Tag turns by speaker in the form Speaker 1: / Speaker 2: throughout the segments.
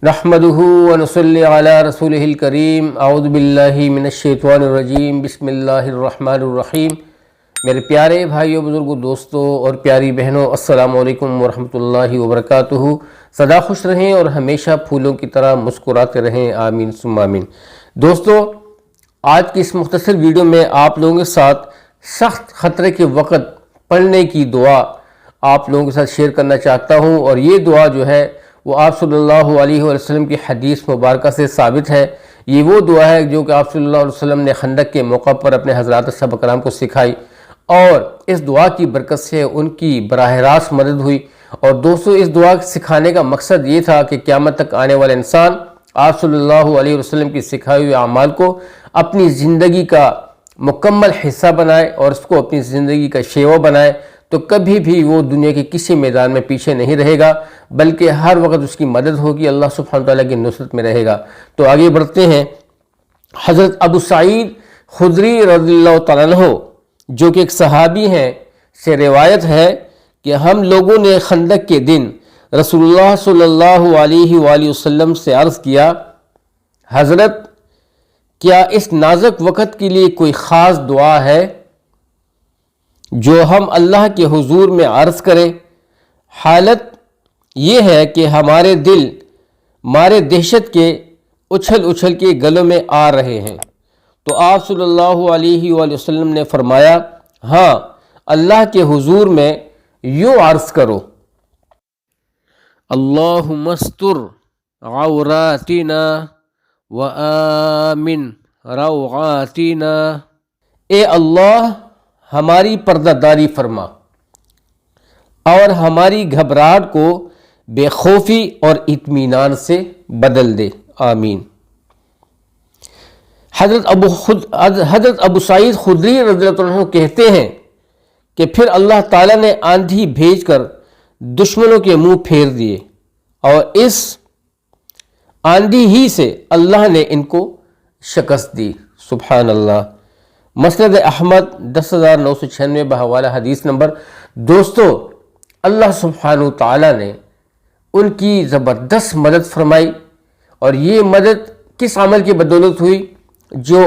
Speaker 1: نحمدہ ونصلی علی رسولہ الکریم اعوذ باللہ من الشیطان الرجیم بسم اللہ الرحمن الرحیم۔ میرے پیارے بھائیوں، بزرگوں، دوستوں اور پیاری بہنوں، السلام علیکم ورحمۃ اللہ وبرکاتہ۔ سدا خوش رہیں اور ہمیشہ پھولوں کی طرح مسکراتے رہیں، آمین ثم آمین۔ دوستو، آج کی اس مختصر ویڈیو میں آپ لوگوں کے ساتھ سخت خطرے کے وقت پڑھنے کی دعا آپ لوگوں کے ساتھ شیئر کرنا چاہتا ہوں، اور یہ دعا جو ہے وہ آپ صلی اللہ علیہ وسلم کی حدیث مبارکہ سے ثابت ہے۔ یہ وہ دعا ہے جو کہ آپ صلی اللہ علیہ وسلم نے خندق کے موقع پر اپنے حضرات صحابہ کرام کو سکھائی، اور اس دعا کی برکت سے ان کی براہ راست مدد ہوئی۔ اور دوستو، اس دعا سکھانے کا مقصد یہ تھا کہ قیامت تک آنے والا انسان آپ صلی اللہ علیہ وسلم کی سکھائی ہوئے اعمال کو اپنی زندگی کا مکمل حصہ بنائے اور اس کو اپنی زندگی کا شیوا بنائے، تو کبھی بھی وہ دنیا کے کسی میدان میں پیچھے نہیں رہے گا، بلکہ ہر وقت اس کی مدد ہوگی، اللہ سبحانہ تعالیٰ کی نصرت میں رہے گا۔ تو آگے بڑھتے ہیں۔ حضرت ابو سعید خدری رضی اللہ تعالیٰ عنہ، جو کہ ایک صحابی ہیں، سے روایت ہے کہ ہم لوگوں نے خندق کے دن رسول اللہ صلی اللہ علیہ وآلہ وسلم سے عرض کیا، حضرت کیا اس نازک وقت کے لیے کوئی خاص دعا ہے جو ہم اللہ کے حضور میں عرض کریں؟ حالت یہ ہے کہ ہمارے دل مارے دہشت کے اچھل اچھل کے گلوں میں آ رہے ہیں۔ تو آپ صلی اللہ علیہ وآلہ وسلم نے فرمایا، ہاں، اللہ کے حضور میں یوں عرض کرو، اللہم استر عوراتنا وآمن روعاتنا، اے اللہ ہماری پردہ داری فرما اور ہماری گھبراہٹ کو بے خوفی اور اطمینان سے بدل دے، آمین۔ حضرت ابو سعید خدری رضی اللہ عنہ کہتے ہیں کہ پھر اللہ تعالیٰ نے آندھی بھیج کر دشمنوں کے منہ پھیر دیے، اور اس آندھی ہی سے اللہ نے ان کو شکست دی، سبحان اللہ۔ مسند احمد 10,996 بحوالہ حدیث نمبر۔ دوستو، اللہ سبحانہ تعالیٰ نے ان کی زبردست مدد فرمائی، اور یہ مدد کس عمل کی بدولت ہوئی؟ جو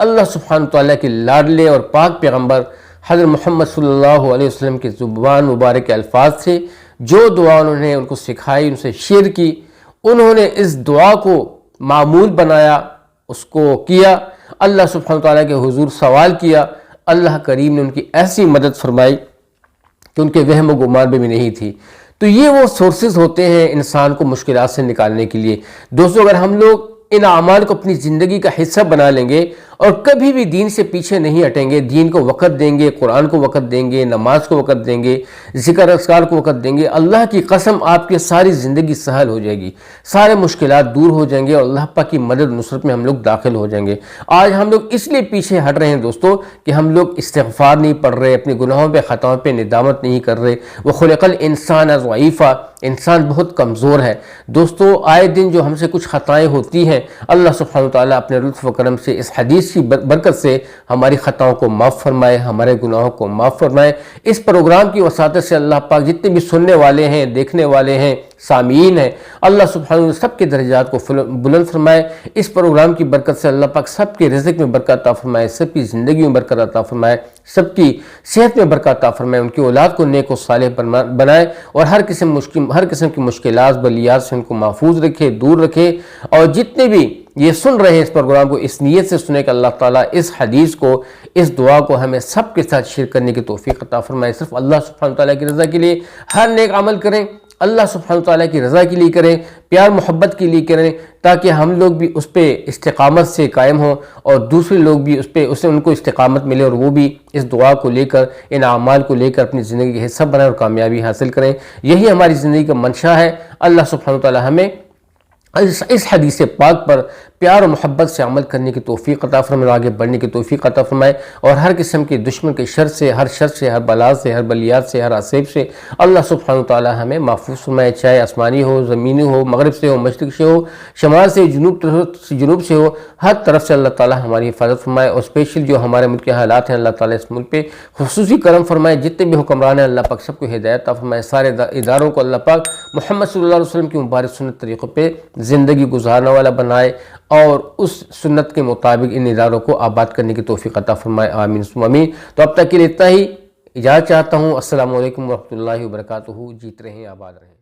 Speaker 1: اللہ سبحانہ تعالیٰ کے لاڈلے اور پاک پیغمبر حضرت محمد صلی اللہ علیہ وسلم کے زبان مبارک کے الفاظ سے جو دعا انہوں نے ان کو سکھائی، ان سے شیئر کی، انہوں نے اس دعا کو معمول بنایا، اس کو کیا، اللہ سبحانہ تعالیٰ کے حضور سوال کیا، اللہ کریم نے ان کی ایسی مدد فرمائی کہ ان کے وہم و گمان بھی نہیں تھی۔ تو یہ وہ سورسز ہوتے ہیں انسان کو مشکلات سے نکالنے کے لیے۔ دوستو، اگر ہم لوگ ان اعمال کو اپنی زندگی کا حصہ بنا لیں گے اور کبھی بھی دین سے پیچھے نہیں ہٹیں گے، دین کو وقت دیں گے، قرآن کو وقت دیں گے، نماز کو وقت دیں گے، ذکر اذکار کو وقت دیں گے، اللہ کی قسم آپ کی ساری زندگی سہل ہو جائے گی، سارے مشکلات دور ہو جائیں گے، اور اللہ پاک کی مدد نصرت میں ہم لوگ داخل ہو جائیں گے۔ آج ہم لوگ اس لیے پیچھے ہٹ رہے ہیں دوستو کہ ہم لوگ استغفار نہیں پڑھ رہے، اپنے گناہوں پہ خطاؤں پہ ندامت نہیں کر رہے۔ وہ خلق الانسان ضعیفا، انسان بہت کمزور ہے۔ دوستو، آئے دن جو ہم سے کچھ خطائیں ہوتی ہیں، اللہ سبحانہ تعالیٰ اپنے لطف و کرم سے اس حدیث کی برکت سے ہماری خطاؤں کو معاف فرمائے، ہمارے گناہوں کو معاف فرمائے۔ اس پروگرام کی وساطت سے اللہ پاک جتنے بھی سننے والے ہیں، دیکھنے والے ہیں، سامعین ہیں، اللہ سبحانہ سب کے درجات کو بلند فرمائے۔ اس پروگرام کی برکت سے اللہ پاک سب کے رزق میں برکت عطا فرمائے، سب کی زندگی میں برکت عطا فرمائے، سب کی صحت میں برکت عطا فرمائے، ان کی اولاد کو نیک و صالح بنائے، اور ہر قسم کی مشکلات بلیات سے ان کو محفوظ رکھے، دور رکھے۔ اور جتنے بھی یہ سن رہے ہیں اس پروگرام کو، اس نیت سے سنے کہ اللہ تعالیٰ اس حدیث کو، اس دعا کو ہمیں سب کے ساتھ شیئر کرنے کی توفیق عطا فرمائے۔ صرف اللہ سبحانہ تعالیٰ کی رضا کے لیے ہر نیک عمل کریں، اللہ سبحانہ تعالیٰ کی رضا کے لیے کریں، پیار محبت کے لیے کریں، تاکہ ہم لوگ بھی اس پہ استقامت سے قائم ہوں، اور دوسرے لوگ بھی اسے ان کو استقامت ملے، اور وہ بھی اس دعا کو لے کر، ان اعمال کو لے کر اپنی زندگی کا حصہ بنائیں اور کامیابی حاصل کریں۔ یہی ہماری زندگی کا منشا ہے۔ اللہ سبحانہ تعالیٰ ہمیں اس حدیث پاک پر پیار و محبت سے عمل کرنے کی توفیق عطا فرمائے، آگے بڑھنے کی توفیق عطا فرمائے، اور ہر قسم کے دشمن کے شر سے، ہر شر سے، ہر بلا سے، ہر بلیات سے، ہر عصیب سے اللہ سبحانہ تعالیٰ ہمیں محفوظ فرمائے، چاہے آسمانی ہو، زمینی ہو، مغرب سے ہو، مشرق سے ہو، شمال سے، جنوب سے ہو، ہر طرف سے اللہ تعالیٰ ہماری حفاظت فرمائے۔ اور اسپیشل جو ہمارے ملک کے حالات ہیں، اللہ تعالیٰ اس ملک پہ خصوصی کرم فرمائے، جتنے بھی حکمران ہیں اللہ پاک سب کو ہدایت عطا فرمائے، سارے اداروں کو اللہ پاک محمد صلی اللہ علیہ وسلم کی مبارک سنت طریقوں پہ زندگی گزارنے والا بنائے اور اس سنت کے مطابق ان اداروں کو آباد کرنے کی توفیق عطا فرمائے، آمین ثم آمین۔ تو اب تک کے لیے اتنا ہی، اجازت چاہتا ہوں۔ السلام علیکم ورحمۃ اللہ وبرکاتہ۔ جیت رہیں، آباد رہیں۔